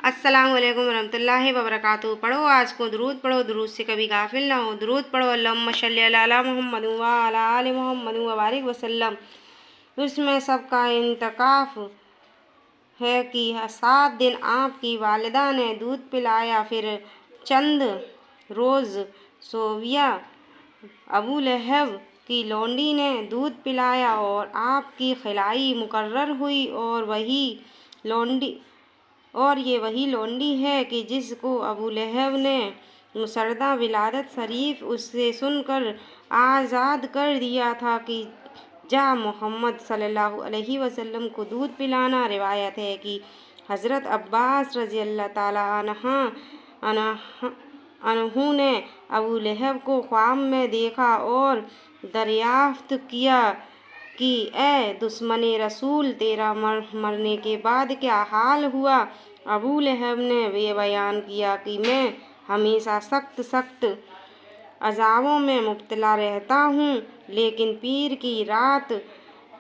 अस्सलाम वालेकुम रहमतुल्लाहि व बरकातुहू। पढ़ो आज को दुरूद पढ़ो, दुरूद से कभी गाफिल ना हो। दुरूद पढ़ो अल्लाहुम्मा सल्ली अला मुहम्मद व अला आलि मुहम्मद व बारिक वसल्लम। उसमें सबका इंतकाफ है कि 7 दिन आपकी वालिदा ने दूध पिलाया, फिर चंद रोज़ सोविया अबू लहब की लौंडी ने दूध पिलाया और आपकी खिलाई मुकर्रर हुई, और ये वही लौंडी है कि जिसको अबू लहब ने मुसर्रदा विलादत शरीफ उससे सुनकर आज़ाद कर दिया था कि जा मोहम्मद सल्लल्लाहु अलैहि वसल्लम को दूध पिलाना। रिवायत है कि हज़रत अब्बास रज़ी अल्लाह ताला अन्हु ने अबू लहब को ख्वाब में देखा और दरियाफ्त किया कि ए दुश्मने रसूल, तेरा मरने के बाद क्या हाल हुआ। अबू लहब ने ये बयान किया कि मैं हमेशा सख्त अज़ाबों में मुब्तला रहता हूँ, लेकिन पीर की रात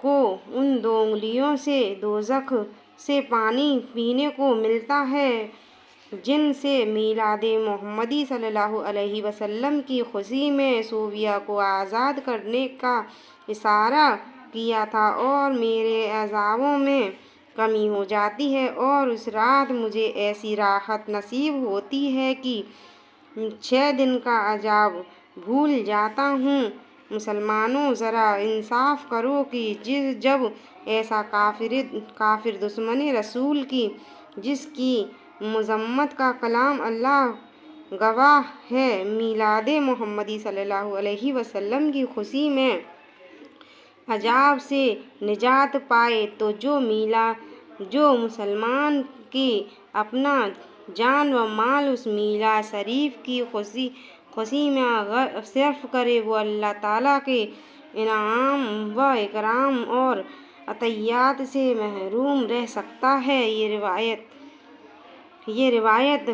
को उन 2 उंगलियों से दोज़ख से पानी पीने को मिलता है जिनसे मीलादे मोहम्मदी सल्लल्लाहु अलैहि वसल्लम की खुशी में सोविया को आज़ाद करने का इशारा किया था, और मेरे अज़ाबों में कमी हो जाती है और उस रात मुझे ऐसी राहत नसीब होती है कि 6 दिन का अजाब भूल जाता हूँ। मुसलमानों, ज़रा इंसाफ करो कि जब ऐसा काफिर दुश्मन रसूल की, जिसकी मज़म्मत का कलाम अल्लाह गवाह है, मीलादे मोहम्मदी सल्लल्लाहु अलैहि वसल्लम की खुशी में अजाब से निजात पाए, तो जो मुसलमान की अपना जान व माल उस मीलाद शरीफ की खुशी में सर्फ करे, वो अल्लाह ताला के इनाम व इकराम और अतैयात से महरूम रह सकता है। ये रिवायत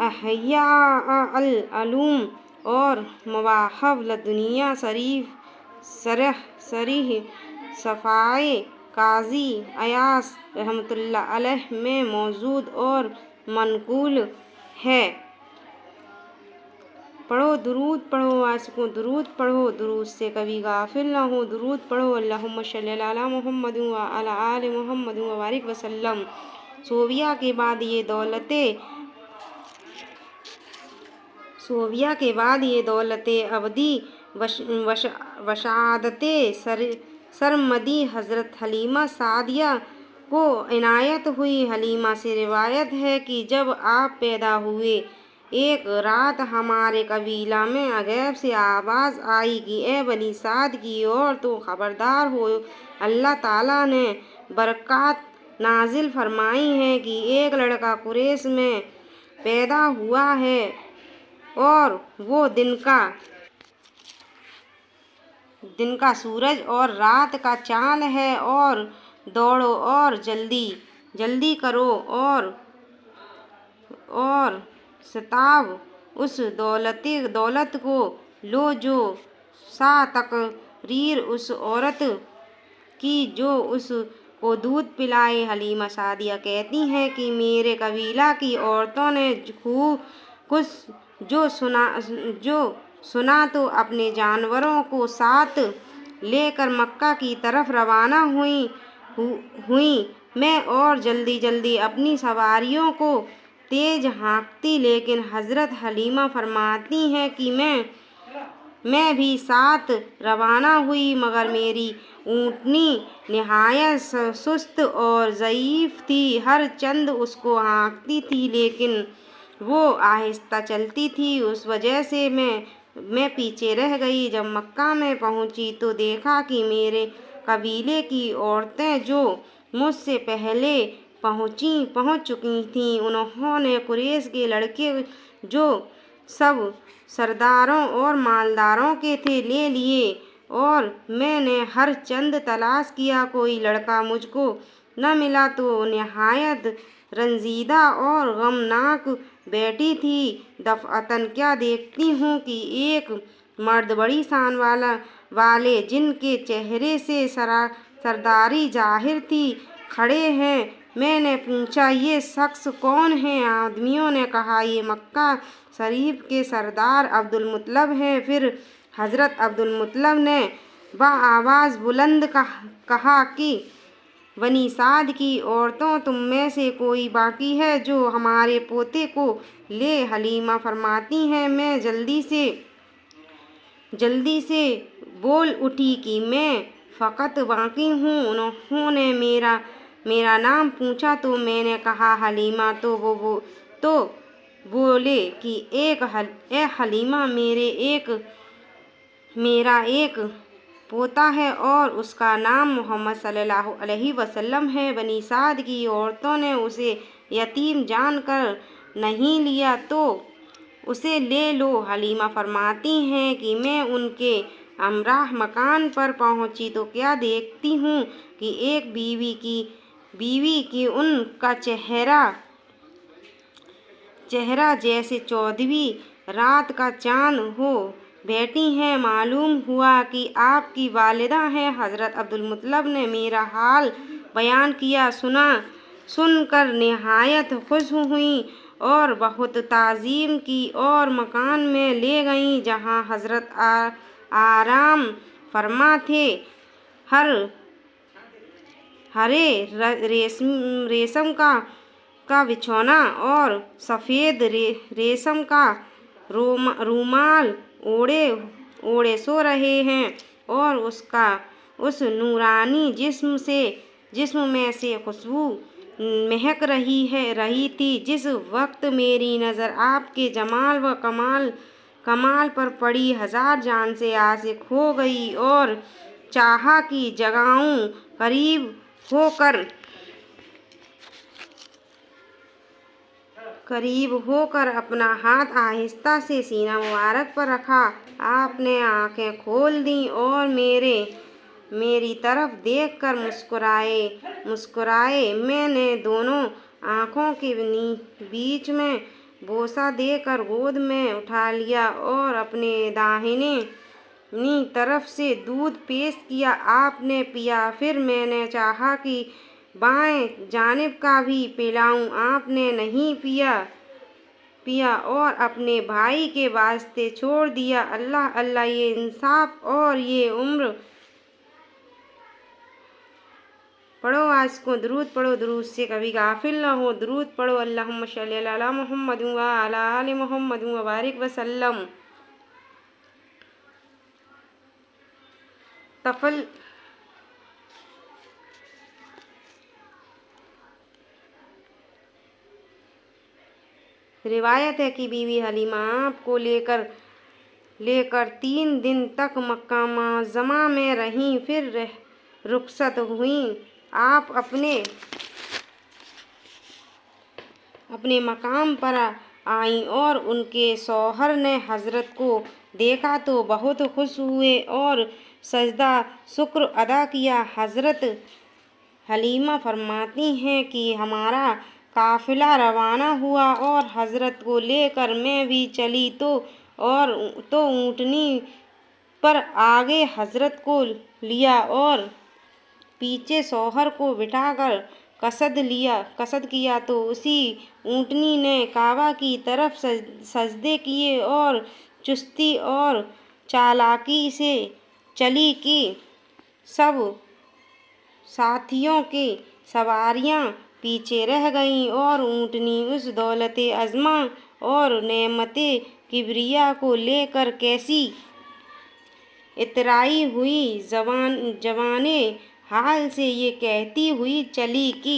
अहया अल अलूम और मवाहब लदुनिया शरीह सफ़ाए काजी अयास रहमतुल्लाह अलैह में मौजूद और मनकूल है। पढ़ो दुरूद पढ़ो आज को दुरूद पढ़ो, दुरूद से कभी गाफिल ना हो। दुरूद पढ़ो अल्लाहुम्मा सल्ली अला मुहम्मद व अला आलि मुहम्मद व बारिक वसल्लम। सोविया के बाद ये अबदी वशादते सरमदी हज़रत हलीमा सादिया को इनायत हुई। हलीमा से रिवायत है कि जब आप पैदा हुए, एक रात हमारे कबीला में अगैब से आवाज़ आई कि ए बनी साद की और तो खबरदार हो, अल्लाह ताला ने बरक़ात नाजिल फरमाई है कि एक लड़का कुरैश में पैदा हुआ है और वो दिन का सूरज और रात का चाँद है, और दौड़ो और जल्दी करो और शताब उस दौलत को लो जो सा तकरीर उस औरत की जो उस को दूध पिलाए। हलीमा सादिया कहती हैं कि मेरे कबीला की औरतों ने जो सुना तो अपने जानवरों को साथ लेकर मक्का की तरफ रवाना हुई। मैं और जल्दी अपनी सवारियों को तेज हाँकती, लेकिन हज़रत हलीमा फरमाती हैं कि मैं भी साथ रवाना हुई, मगर मेरी ऊँटनी निहायत सुस्त और ज़ईफ़ थी। हर चंद उसको हाँकती थी, लेकिन वो आहिस्ता चलती थी। उस वजह से मैं पीछे रह गई। जब मक्का में पहुंची तो देखा कि मेरे कबीले की औरतें जो मुझसे पहले पहुंच चुकी थीं, उन्होंने कुरैश के लड़के जो सब सरदारों और मालदारों के थे ले लिए, और मैंने हर चंद तलाश किया, कोई लड़का मुझको न मिला। तो निहायत रंजीदा और गमनाक बैठी थी। दफ़अतन क्या देखती हूँ कि एक मर्द बड़ी शान वाले, जिनके चेहरे से सरदारी जाहिर थी, खड़े हैं। میں نے پوچھا یہ شخص کون ہے؟ آدمیوں نے کہا یہ مکہ شریف کے سردار عبدالمطلب ہیں۔ پھر حضرت عبدالمطلب نے بآواز بلند کہا کہ بنی سعد کی عورتوں تم میں سے کوئی باقی ہے جو ہمارے پوتے کو لے؟ حلیمہ فرماتی ہیں میں جلدی سے بول اٹھی کہ میں فقط باقی ہوں۔ انہوں نے میرا نام پوچھا تو میں نے کہا حلیمہ، تو بولے کہ اے حلیمہ میرا ایک پوتا ہے اور اس کا نام محمد صلی اللہ علیہ وسلم ہے۔ بنی سعد کی عورتوں نے اسے یتیم جان کر نہیں لیا تو اسے لے لو۔ حلیمہ فرماتی ہیں کہ میں ان کے ہمراہ مکان پر پہنچی تو کیا دیکھتی ہوں کہ ایک بیوی کی ان کا چہرہ جیسے 14ویں رات کا چاند ہو بیٹھی ہیں۔ معلوم ہوا کہ آپ کی والدہ ہیں۔ حضرت عبدالمطلب نے میرا حال بیان کیا، سن کر نہایت خوش ہوئیں اور بہت تعظیم کی اور مکان میں لے گئیں جہاں حضرت آرام فرما تھے۔ ہرے ریشم کا بچھونا اور سفید ریشم کا رومال اوڑھے سو رہے ہیں اور اس نورانی جسم میں سے خوشبو مہک رہی تھی۔ جس وقت میری نظر آپ کے جمال و کمال پر پڑی، ہزار جان سے عاشق ہو گئی اور چاہا کہ جگاؤں۔ قریب ہو کر اپنا ہاتھ آہستہ سے سینہ مبارک پر رکھا۔ آپ نے آنکھیں کھول دیں اور میری طرف دیکھ کر مسکرائے۔ میں نے دونوں آنکھوں کے بیچ میں بوسہ دے کر گود میں اٹھا لیا اور اپنے داہنی طرف سے دودھ پیش کیا۔ آپ نے پیا۔ پھر میں نے چاہا کہ بائیں جانب کا بھی پلاؤں، آپ نے نہیں پیا اور اپنے بھائی کے واسطے چھوڑ دیا۔ اللہ اللہ، یہ انصاف اور یہ عمر! پڑھو عاشقوں، درود پڑھو، درود سے کبھی غافل نہ ہو۔ درود پڑھو۔ اللہم صلی علی محمد وعلی آل محمد وبارک وسلم۔ روایت ہے کہ بی بی حلیمہ آپ کو لے کر 3 دن تک مکہ معظمہ میں رہیں، پھر رخصت ہوئیں۔ آپ اپنے مقام پر آئیں اور ان کے شوہر نے حضرت کو دیکھا تو بہت خوش ہوئے اور سجدہ شکر ادا کیا۔ حضرت حلیمہ فرماتی ہیں کہ ہمارا قافلہ روانہ ہوا اور حضرت کو لے کر میں بھی چلی تو اونٹنی پر آگے حضرت کو لیا اور پیچھے شوہر کو بٹھا کر قصد کیا تو اسی اونٹنی نے کعبہ کی طرف سجدے کیے اور چستی اور چالاکی سے چلی کہ سب ساتھیوں کی سواریاں پیچھے رہ گئیں اور اونٹنی اس دولت عظمیٰ اور نعمت کبریٰ کو لے کر کیسی اترائی ہوئی زبانِ حال سے یہ کہتی ہوئی چلی کہ